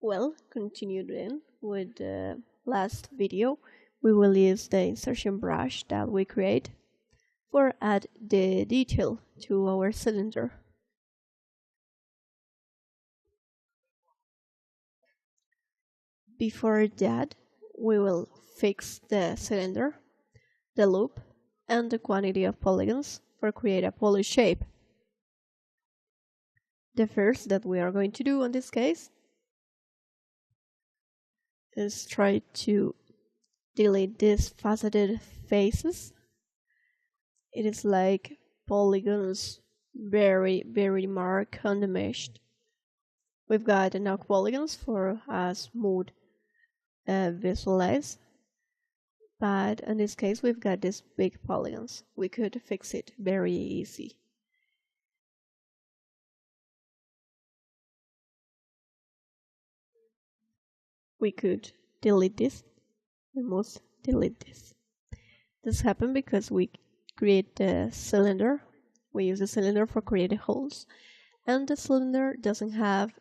Well, continuing with the last video, we will use the insertion brush that we create for add the detail to our cylinder. Before that, we will fix the cylinder, the loop, and the quantity of polygons for create a poly shape. The first that we are going to do in this case is try to delete these faceted faces. It is like polygons very marked on the mesh. We've got enough polygons for a smooth visualize, but in this case we've got these big polygons. We could fix it very easy. We could delete this. We must delete this. This happened because we create the cylinder. We use the cylinder for creating holes, and the cylinder doesn't have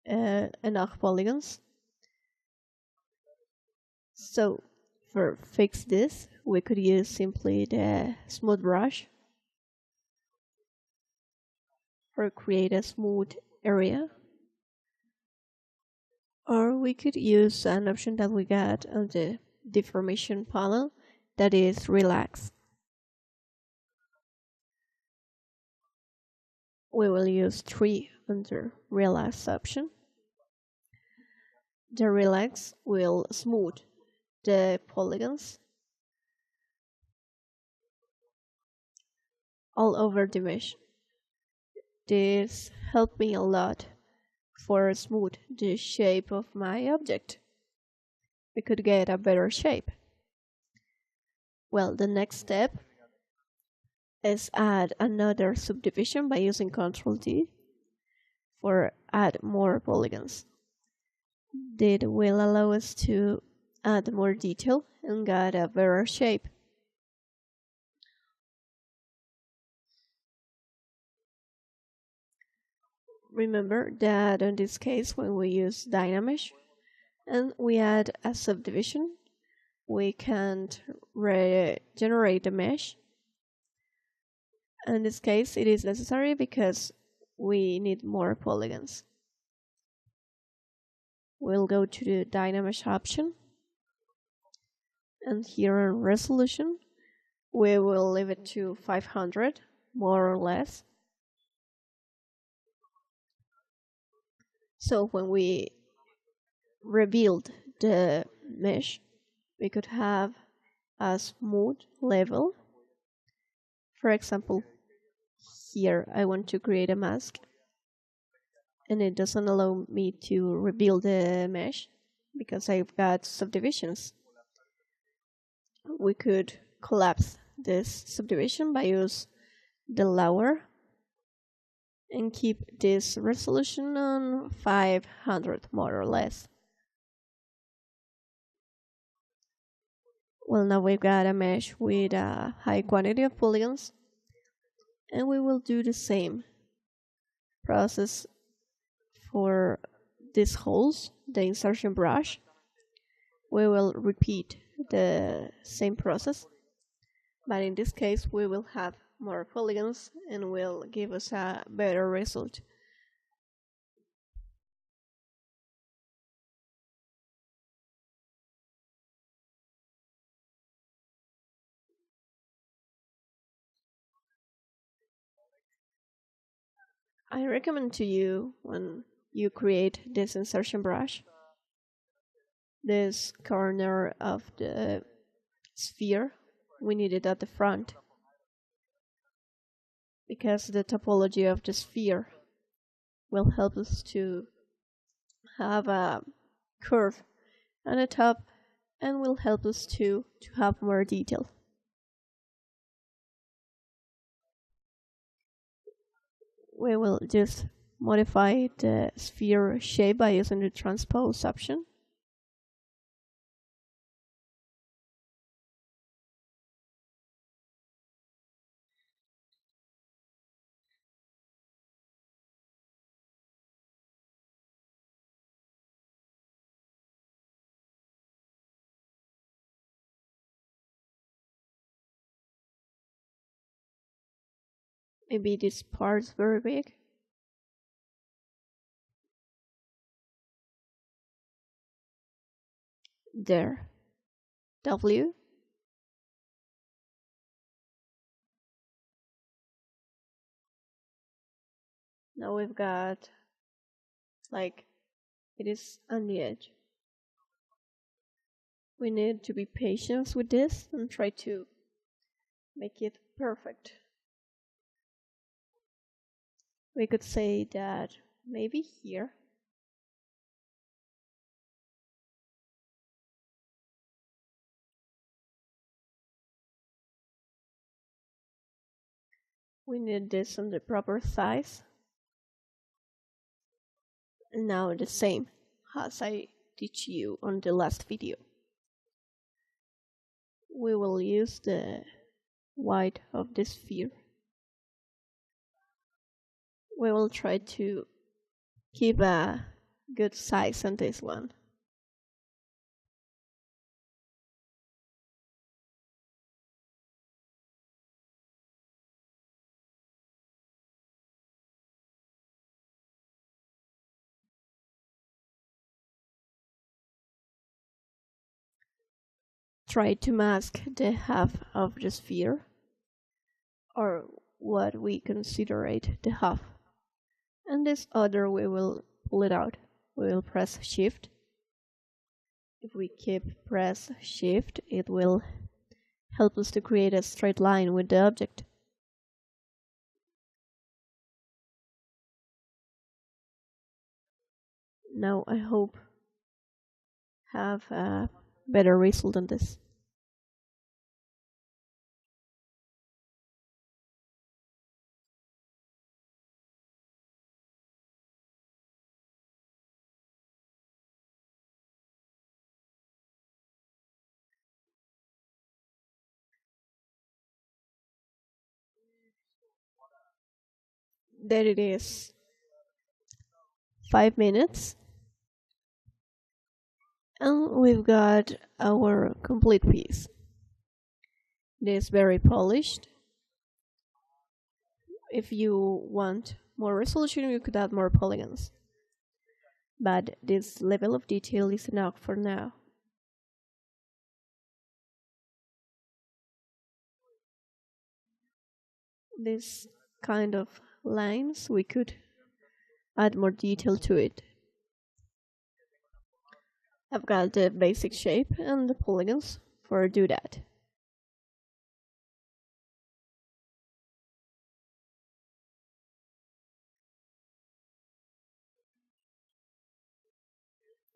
enough polygons. So for fix this, we could use simply the smooth brush for create a smooth area. Or we could use an option that we got on the deformation panel, that is relax. We will use 3 under relax option. The relax will smooth the polygons all over the mesh. This helped me a lot for smooth the shape of my object. We could get a better shape. Well, the next step is add another subdivision by using Ctrl D for add more polygons. That will allow us to add more detail and get a better shape. Remember that in this case, when we use Dynamesh and we add a subdivision, we can't regenerate the mesh. In this case, it is necessary because we need more polygons. We'll go to the Dynamesh option, and here in resolution, we will leave it to 500, more or less. So when we rebuild the mesh, we could have a smooth level. For example, here I want to create a mask, and it doesn't allow me to rebuild the mesh because I've got subdivisions. We could collapse this subdivision by use the lower and keep this resolution on 500 more or less. Well, now we've got a mesh with a high quantity of polygons, and we will do the same process for these holes, the insertion brush. We will repeat the same process, but in this case we will have more polygons and will give us a better result. I recommend to you, when you create this insertion brush, this corner of the sphere, we need it at the front, because the topology of the sphere will help us to have a curve on the top and will help us to have more detail. We will just modify the sphere shape by using the transpose option. Maybe this part is very big. There. W. Now we've got, like, it is on the edge. We need to be patient with this and try to make it perfect. We could say that maybe here. We need this on the proper size. And now the same as I teach you on the last video. We will use the white of the sphere. We will try to keep a good size on this one. Try to mask the half of the sphere, or what we consider it the half. And this other we will pull it out. We will press shift. If we keep press shift, it will help us to create a straight line with the object. Now I hope have a better result than this. There it is. 5 minutes. And we've got our complete piece. It is very polished. If you want more resolution, you could add more polygons. But this level of detail is enough for now. This kind of lines, we could add more detail to it. I've got the basic shape and the polygons for do that.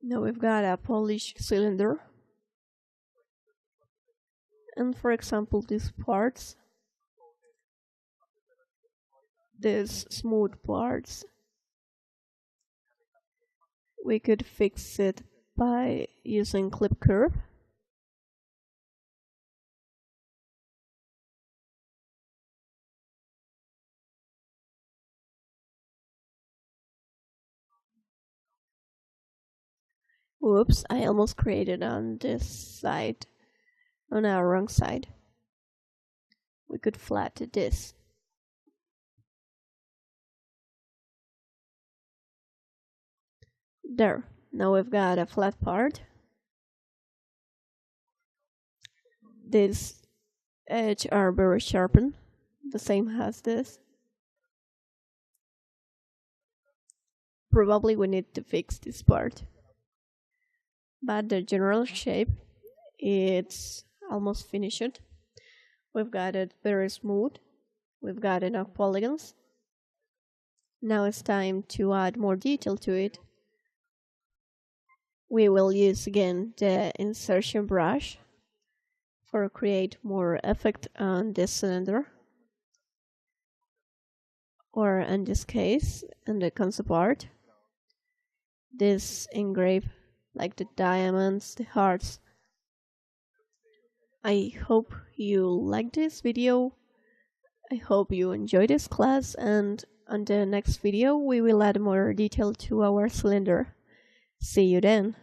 Now we've got a polished cylinder. And for example, these parts, these smooth parts, we could fix it by using clip curve. Whoops, I almost created on this side, on our wrong side. We could flatten this. There, now we've got a flat part. These edges are very sharpened, the same as this. Probably we need to fix this part. But the general shape, it's almost finished. We've got it very smooth. We've got enough polygons. Now it's time to add more detail to it. We will use again the insertion brush for create more effect on this cylinder. Or in this case, in the concept art, this engrave like the diamonds, the hearts. I hope you like this video. I hope you enjoy this class, and on the next video we will add more detail to our cylinder. See you then.